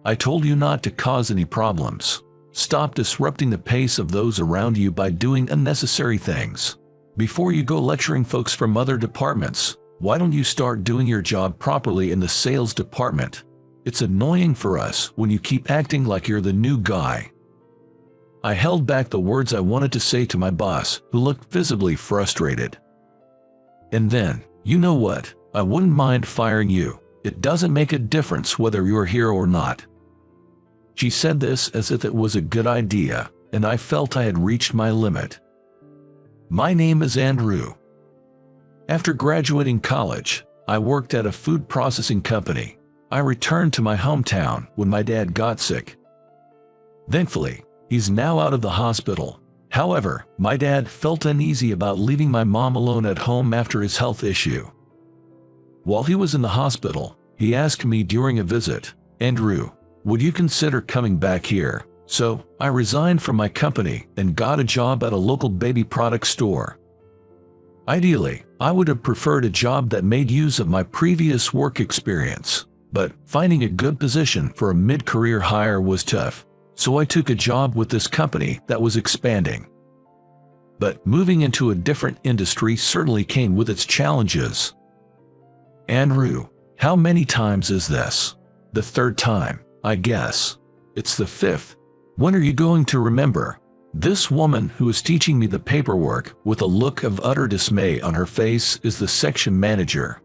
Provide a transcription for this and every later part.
I told you not to cause any problems. Stop disrupting the pace of those around you by doing unnecessary things. Before you go lecturing folks from other departments, why don't you start doing your job properly in the sales department? It's annoying for us when you keep acting like you're the new guy. I held back the words I wanted to say to my boss, who looked visibly frustrated. And then, you know what? I wouldn't mind firing you. It doesn't make a difference whether you're here or not. She said this as if it was a good idea, and I felt I had reached my limit. My name is Andrew. After graduating college, I worked at a food processing company. I returned to my hometown when my dad got sick. Thankfully, he's now out of the hospital. However, my dad felt uneasy about leaving my mom alone at home after his health issue. While he was in the hospital, he asked me during a visit, "Andrew, would you consider coming back here?" So, I resigned from my company and got a job at a local baby product store. Ideally, I would have preferred a job that made use of my previous work experience, but finding a good position for a mid-career hire was tough, so I took a job with this company that was expanding. But moving into a different industry certainly came with its challenges. Andrew, how many times is this? The third time, I guess. It's the fifth. When are you going to remember? This woman who is teaching me the paperwork with a look of utter dismay on her face is the section manager.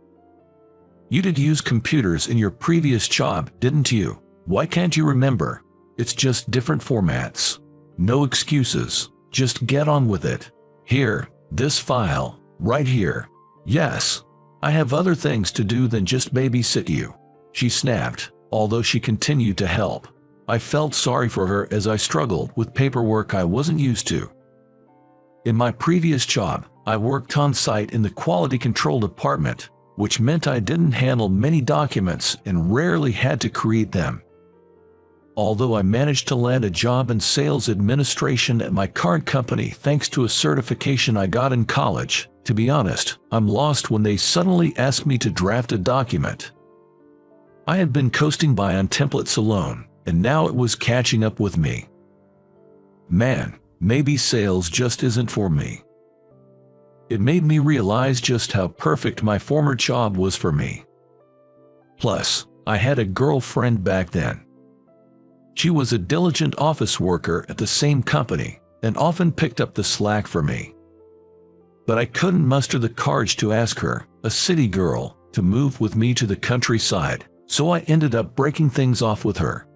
You did use computers in your previous job, didn't you? Why can't you remember? It's just different formats. No excuses. Just get on with it. Here, this file, right here. Yes, I have other things to do than just babysit you. She snapped, although she continued to help. I felt sorry for her as I struggled with paperwork I wasn't used to. In my previous job, I worked on site in the quality control department, which meant I didn't handle many documents and rarely had to create them. Although I managed to land a job in sales administration at my current company thanks to a certification I got in college, to be honest, I'm lost when they suddenly ask me to draft a document. I had been coasting by on templates alone, and now it was catching up with me. Man, maybe sales just isn't for me. It made me realize just how perfect my former job was for me. Plus, I had a girlfriend back then. She was a diligent office worker at the same company and often picked up the slack for me. But I couldn't muster the courage to ask her, a city girl, to move with me to the countryside, so I ended up breaking things off with her.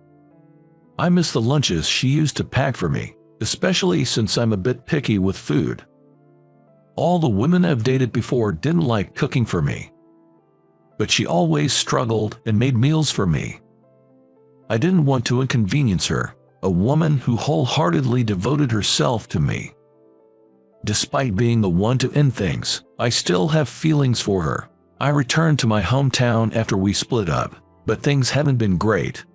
I miss the lunches she used to pack for me, especially since I'm a bit picky with food. All the women I've dated before didn't like cooking for me. But she always struggled and made meals for me. I didn't want to inconvenience her, a woman who wholeheartedly devoted herself to me. Despite being the one to end things, I still have feelings for her. I returned to my hometown after we split up, but things haven't been great.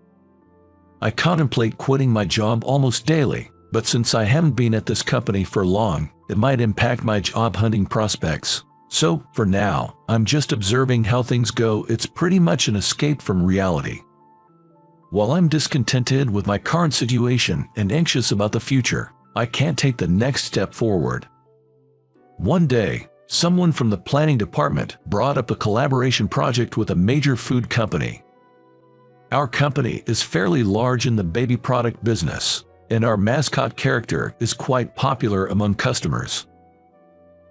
I contemplate quitting my job almost daily, but since I haven't been at this company for long, it might impact my job hunting prospects. So, for now, I'm just observing how things go. It's pretty much an escape from reality. While I'm discontented with my current situation and anxious about the future, I can't take the next step forward. One day, someone from the planning department brought up a collaboration project with a major food company. Our company is fairly large in the baby product business, and our mascot character is quite popular among customers.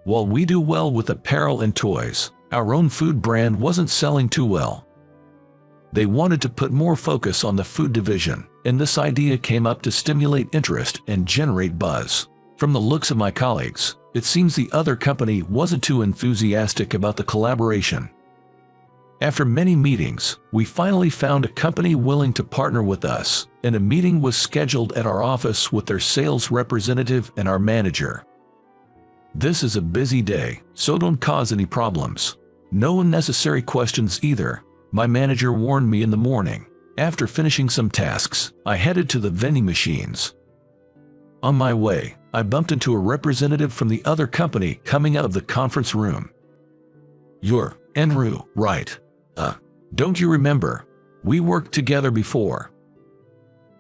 While we do well with apparel and toys, our own food brand wasn't selling too well. They wanted to put more focus on the food division, and this idea came up to stimulate interest and generate buzz. From the looks of my colleagues, it seems the other company wasn't too enthusiastic about the collaboration. After many meetings, we finally found a company willing to partner with us, and a meeting was scheduled at our office with their sales representative and our manager. This is a busy day, so don't cause any problems. No unnecessary questions either, my manager warned me in the morning. After finishing some tasks, I headed to the vending machines. On my way, I bumped into a representative from the other company coming out of the conference room. "You're Andrew, right? Don't you remember? We worked together before."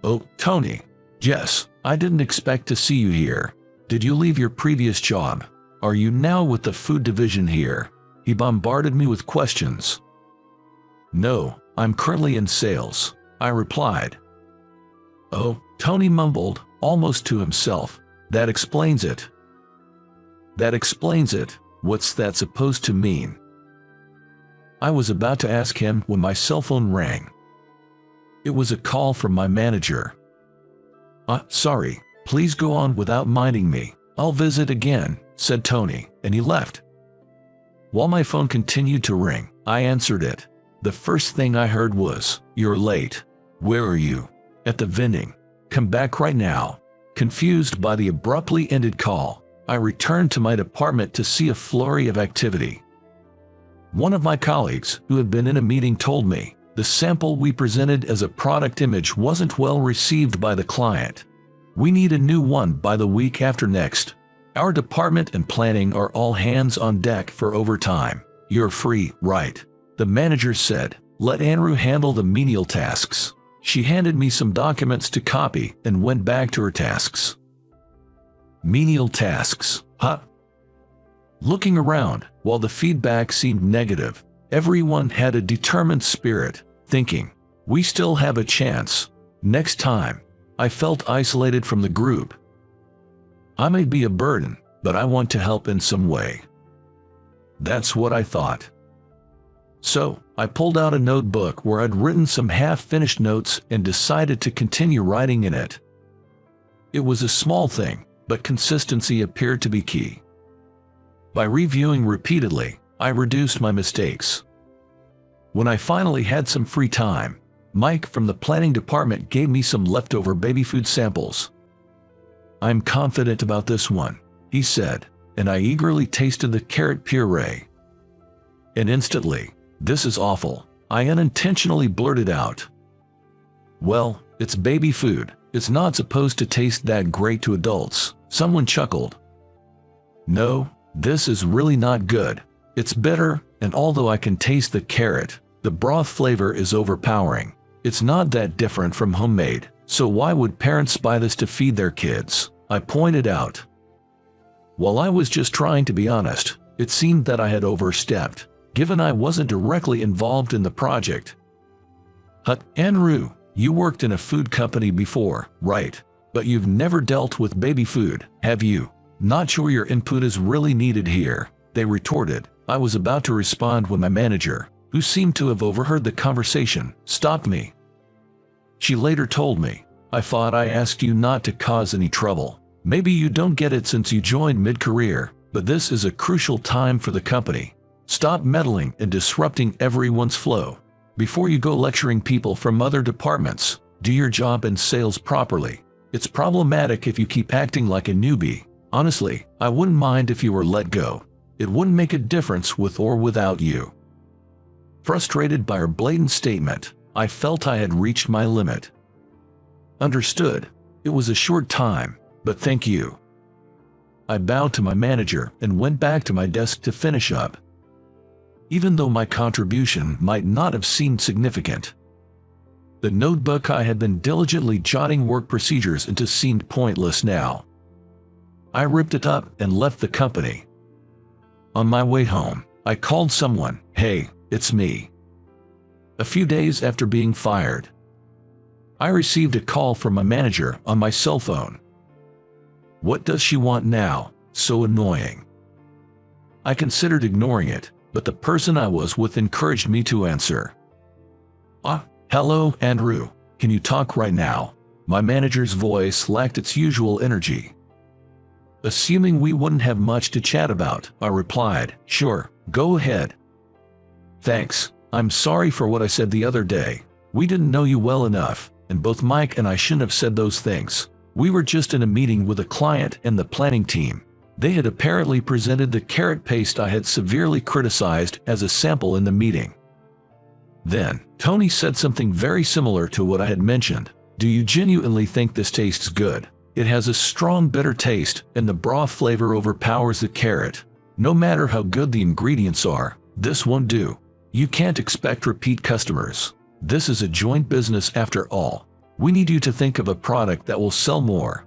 Oh, Tony. Yes, I didn't expect to see you here. Did you leave your previous job? Are you now with the food division here? He bombarded me with questions. No, I'm currently in sales, I replied. Oh, Tony mumbled, almost to himself. That explains it. That explains it. What's that supposed to mean? I was about to ask him when my cell phone rang. It was a call from my manager. Sorry, please go on without minding me. I'll visit again, said Tony, and he left. While my phone continued to ring, I answered it. The first thing I heard was, "You're late. Where are you?" "At the vending. Come back right now." Confused by the abruptly ended call, I returned to my department to see a flurry of activity. One of my colleagues, who had been in a meeting, told me the sample we presented as a product image wasn't well received by the client. "We need a new one by the week after next. Our department and planning are all hands on deck for overtime. You're free, right?" The manager said, "Let Andrew handle the menial tasks." She handed me some documents to copy and went back to her tasks. Menial tasks, huh? Looking around, while the feedback seemed negative, everyone had a determined spirit, thinking, "We still have a chance. Next time." I felt isolated from the group. I may be a burden, but I want to help in some way. That's what I thought. So, I pulled out a notebook where I'd written some half-finished notes and decided to continue writing in it. It was a small thing, but consistency appeared to be key. By reviewing repeatedly, I reduced my mistakes. When I finally had some free time, Mike from the planning department gave me some leftover baby food samples. "I'm confident about this one," he said, and I eagerly tasted the carrot puree. And instantly, "This is awful," I unintentionally blurted out. "Well, it's baby food. It's not supposed to taste that great to adults," someone chuckled. "No, this is really not good. It's bitter, and although I can taste the carrot, the broth flavor is overpowering. It's not that different from homemade, so why would parents buy this to feed their kids?" I pointed out. While I was just trying to be honest, it seemed that I had overstepped, given I wasn't directly involved in the project. Andrew, you worked in a food company before, right? But you've never dealt with baby food, have you? Not sure your input is really needed here, they retorted. I was about to respond when my manager, who seemed to have overheard the conversation, stopped me. She later told me, "I thought I asked you not to cause any trouble. Maybe you don't get it since you joined mid-career, but this is a crucial time for the company. Stop meddling and disrupting everyone's flow. Before you go lecturing people from other departments, do your job in sales properly. It's problematic if you keep acting like a newbie. Honestly, I wouldn't mind if you were let go. It wouldn't make a difference with or without you." Frustrated by her blatant statement, I felt I had reached my limit. "Understood. It was a short time, but thank you." I bowed to my manager and went back to my desk to finish up. Even though my contribution might not have seemed significant, the notebook I had been diligently jotting work procedures into seemed pointless now. I ripped it up and left the company. On my way home, I called someone. "Hey, it's me." A few days after being fired, I received a call from my manager on my cell phone. What does she want now? So annoying. I considered ignoring it, but the person I was with encouraged me to answer. Hello, Andrew. Can you talk right now?" My manager's voice lacked its usual energy. Assuming we wouldn't have much to chat about, I replied, "Sure, go ahead." "Thanks. I'm sorry for what I said the other day. We didn't know you well enough, and both Mike and I shouldn't have said those things. We were just in a meeting with a client and the planning team. They had apparently presented the carrot paste I had severely criticized as a sample in the meeting. Then, Tony said something very similar to what I had mentioned. Do you genuinely think this tastes good? It has a strong bitter taste, and the broth flavor overpowers the carrot. No matter how good the ingredients are, this won't do. You can't expect repeat customers. This is a joint business after all. We need you to think of a product that will sell more.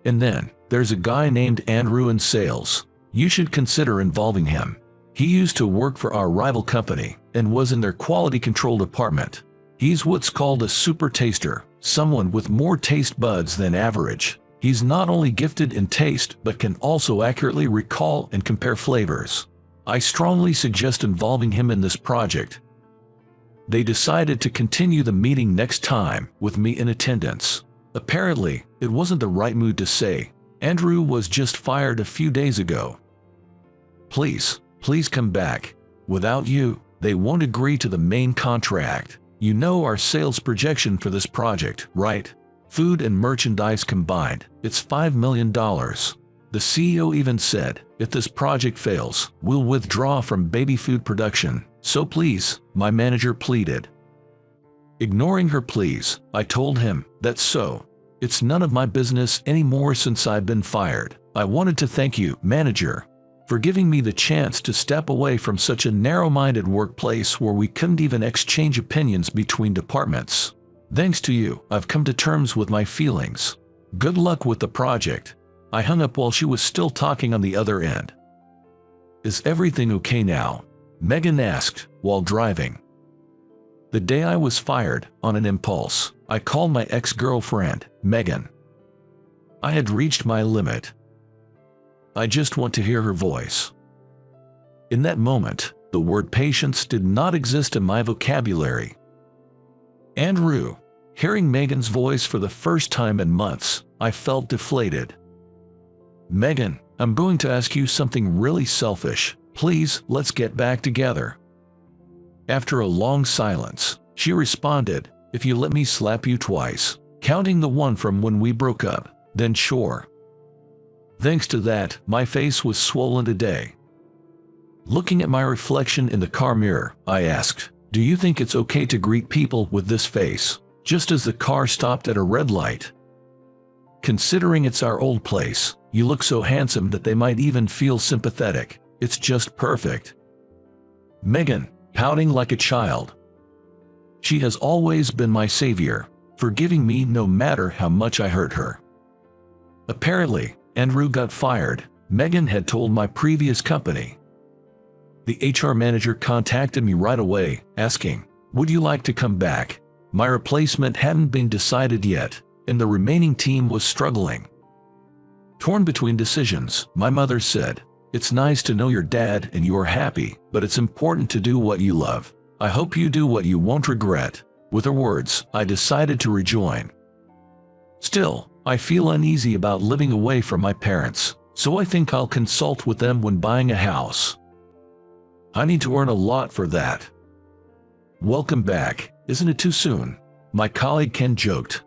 And then, there's a guy named Andrew in sales. You should consider involving him. He used to work for our rival company and was in their quality control department. He's what's called a super taster, someone with more taste buds than average. He's not only gifted in taste but can also accurately recall and compare flavors. I strongly suggest involving him in this project. They decided to continue the meeting next time, with me in attendance. Apparently, it wasn't the right mood to say, Andrew was just fired a few days ago. Please come back. Without you, they won't agree to the main contract. You know our sales projection for this project, right? Food and merchandise combined, it's $5 million. The CEO even said, if this project fails, we'll withdraw from baby food production. So please, my manager pleaded. Ignoring her pleas, I told him, that's so. It's none of my business anymore since I've been fired. I wanted to thank you, manager, for giving me the chance to step away from such a narrow-minded workplace where we couldn't even exchange opinions between departments. Thanks to you, I've come to terms with my feelings. Good luck with the project. I hung up while she was still talking on the other end. Is everything okay now? Megan asked, while driving. The day I was fired, on an impulse, I called my ex-girlfriend, Megan. I had reached my limit. I just want to hear her voice. In that moment, the word patience did not exist in my vocabulary. Andrew, hearing Megan's voice for the first time in months, I felt deflated. Megan, I'm going to ask you something really selfish. Please, let's get back together. After a long silence, she responded, if you let me slap you twice, counting the one from when we broke up, then sure. Thanks to that, my face was swollen today. Looking at my reflection in the car mirror, I asked, do you think it's okay to greet people with this face, just as the car stopped at a red light? Considering it's our old place, you look so handsome that they might even feel sympathetic. It's just perfect. Megan, pouting like a child. She has always been my savior, forgiving me no matter how much I hurt her. Apparently, Andrew got fired. Megan had told my previous company. The HR manager contacted me right away, asking, would you like to come back? My replacement hadn't been decided yet, and the remaining team was struggling. Torn between decisions, my mother said, it's nice to know your dad and you're happy, but it's important to do what you love. I hope you do what you won't regret. With her words, I decided to rejoin. Still, I feel uneasy about living away from my parents, so I think I'll consult with them when buying a house. I need to earn a lot for that. Welcome back, isn't it too soon? My colleague Ken joked.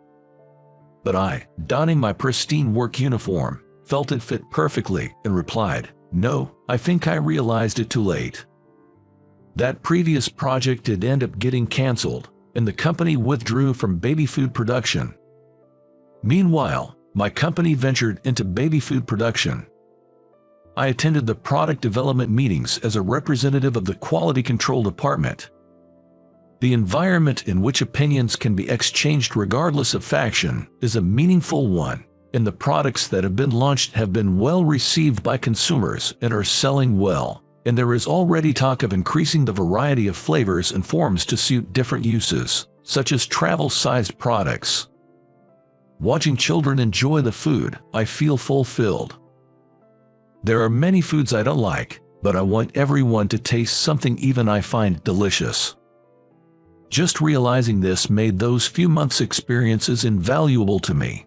But I, donning my pristine work uniform, felt it fit perfectly and replied, no, I think I realized it too late. That previous project did end up getting canceled, and the company withdrew from baby food production. Meanwhile, my company ventured into baby food production. I attended the product development meetings as a representative of the quality control department. The environment in which opinions can be exchanged regardless of faction is a meaningful one, and the products that have been launched have been well received by consumers and are selling well, and there is already talk of increasing the variety of flavors and forms to suit different uses, such as travel-sized products. Watching children enjoy the food, I feel fulfilled. There are many foods I don't like, but I want everyone to taste something even I find delicious. Just realizing this made those few months' experiences invaluable to me.